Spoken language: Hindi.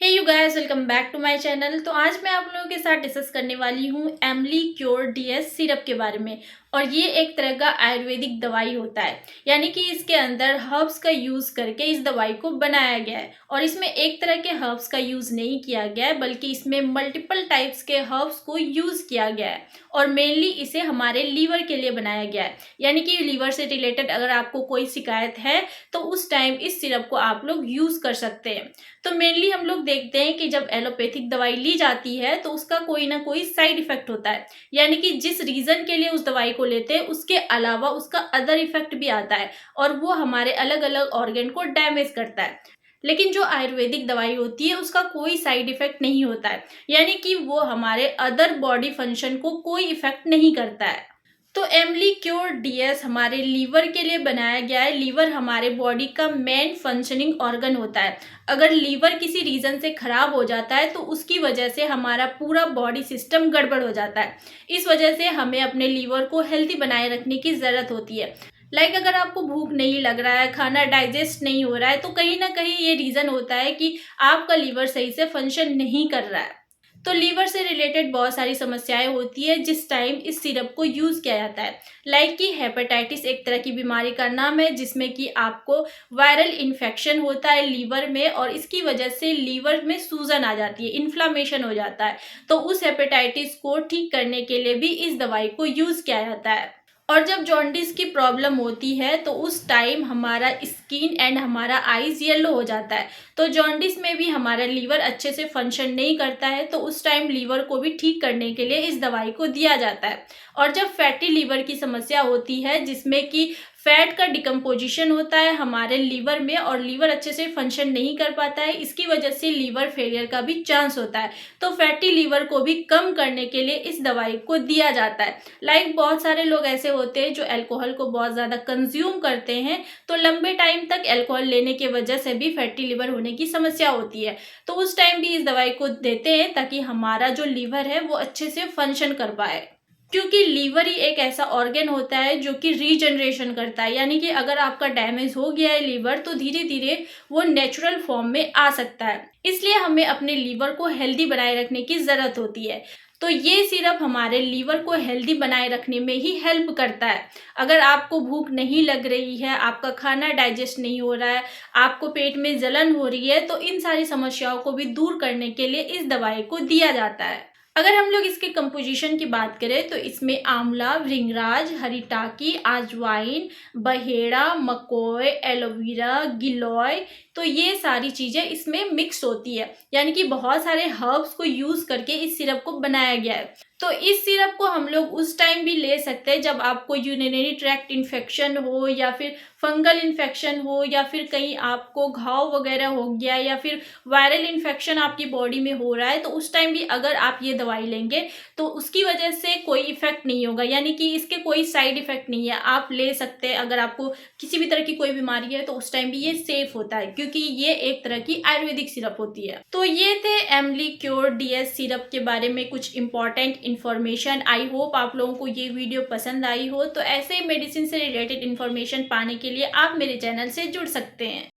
Hey you guys, welcome back to my channel. तो आज मैं आप लोगों के साथ डिस्कस करने वाली हूँ एमली क्योर डीएस सिरप के बारे में। और ये एक तरह का आयुर्वेदिक दवाई होता है, यानी कि इसके अंदर हर्ब्स का यूज़ करके इस दवाई को बनाया गया है। और इसमें एक तरह के हर्ब्स का यूज़ नहीं किया गया है, बल्कि इसमें मल्टीपल टाइप्स के हर्ब्स को यूज़ किया गया है। और मेनली इसे हमारे लीवर के लिए बनाया गया है, यानी कि लीवर से रिलेटेड अगर आपको कोई शिकायत है तो उस टाइम इस सिरप को आप लोग यूज़ कर सकते हैं। तो मेनली हम लोग देखते हैं कि जब एलोपैथिक दवाई ली जाती है तो उसका कोई ना कोई साइड इफेक्ट होता है, यानी कि जिस रीजन के लिए उस दवाई को लेते हैं उसके अलावा उसका अदर इफेक्ट भी आता है और वो हमारे अलग अलग ऑर्गन को डैमेज करता है। लेकिन जो आयुर्वेदिक दवाई होती है उसका कोई साइड इफेक्ट नहीं होता है, यानी कि वो हमारे अदर बॉडी फंक्शन को कोई इफेक्ट नहीं करता है। तो एमली क्योर डीएस हमारे लीवर के लिए बनाया गया है। लीवर हमारे बॉडी का मेन फंक्शनिंग ऑर्गन होता है। अगर लीवर किसी रीजन से खराब हो जाता है तो उसकी वजह से हमारा पूरा बॉडी सिस्टम गड़बड़ हो जाता है। इस वजह से हमें अपने लीवर को हेल्दी बनाए रखने की ज़रूरत होती है। अगर आपको भूख नहीं लग रहा है, खाना डाइजेस्ट नहीं हो रहा है, तो कहीं ना कहीं ये रीज़न होता है कि आपका लीवर सही से फंक्शन नहीं कर रहा है। तो लीवर से रिलेटेड बहुत सारी समस्याएं होती है जिस टाइम इस सिरप को यूज़ किया जाता है। कि हेपेटाइटिस एक तरह की बीमारी का नाम है, जिसमें कि आपको वायरल इन्फेक्शन होता है लीवर में और इसकी वजह से लीवर में सूजन आ जाती है, इन्फ्लामेशन हो जाता है। तो उस हेपेटाइटिस को ठीक करने के लिए भी इस दवाई को यूज़ किया जाता है। और जब जॉन्डिस की प्रॉब्लम होती है तो उस टाइम हमारा स्किन एंड हमारा आईज येलो हो जाता है। तो जॉन्डिस में भी हमारा लीवर अच्छे से फंक्शन नहीं करता है, तो उस टाइम लीवर को भी ठीक करने के लिए इस दवाई को दिया जाता है। और जब फैटी लीवर की समस्या होती है, जिसमें कि फैट का डिकम्पोजिशन होता है हमारे लीवर में और लीवर अच्छे से फंक्शन नहीं कर पाता है, इसकी वजह से लीवर फेलियर का भी चांस होता है। तो फैटी लीवर को भी कम करने के लिए इस दवाई को दिया जाता है। बहुत सारे लोग ऐसे होते हैं जो अल्कोहल को बहुत ज़्यादा कंज्यूम करते हैं, तो लंबे टाइम तक अल्कोहल लेने की वजह से भी फैटी लिवर होने की समस्या होती है। तो उस टाइम भी इस दवाई को देते हैं ताकि हमारा जो लीवर है वो अच्छे से फंक्शन कर पाए। क्योंकि लीवर ही एक ऐसा ऑर्गन होता है जो कि रीजनरेशन करता है, यानी कि अगर आपका डैमेज हो गया है लीवर तो धीरे धीरे वो नेचुरल फॉर्म में आ सकता है। इसलिए हमें अपने लीवर को हेल्दी बनाए रखने की ज़रूरत होती है। तो ये सिरप हमारे लीवर को हेल्दी बनाए रखने में ही हेल्प करता है। अगर आपको भूख नहीं लग रही है, आपका खाना डाइजेस्ट नहीं हो रहा है, आपको पेट में जलन हो रही है, तो इन सारी समस्याओं को भी दूर करने के लिए इस दवाई को दिया जाता है। अगर हम लोग इसके कंपोजिशन की बात करें तो इसमें आंवला, भृंगराज, हरीटाकी, अजवाइन, बहेड़ा, मकोय, एलोवेरा, गिलोय, तो ये सारी चीज़ें इसमें मिक्स होती है, यानी कि बहुत सारे हर्ब्स को यूज़ करके इस सिरप को बनाया गया है। तो इस सिरप को हम लोग उस टाइम भी ले सकते हैं जब आपको यूरिनरी ट्रैक्ट इन्फेक्शन हो या फिर फंगल इन्फेक्शन हो या फिर कहीं आपको घाव वगैरह हो गया या फिर वायरल इन्फेक्शन आपकी बॉडी में हो रहा है, तो उस टाइम भी अगर आप ये दवाई लेंगे तो उसकी वजह से कोई इफेक्ट नहीं होगा, यानी कि इसके कोई साइड इफेक्ट नहीं है, आप ले सकते हैं। अगर आपको किसी भी तरह की कोई बीमारी है तो उस टाइम भी ये सेफ होता है, क्योंकि ये एक तरह की आयुर्वेदिक सिरप होती है। तो ये थे एमली क्योर डीएस सिरप के बारे में कुछ इंपॉर्टेंट इन्फॉर्मेशन। आई होप आप लोगों को ये वीडियो पसंद आई हो। तो ऐसे ही मेडिसिन से रिलेटेड इन्फॉर्मेशन पाने के लिए आप मेरे चैनल से जुड़ सकते हैं।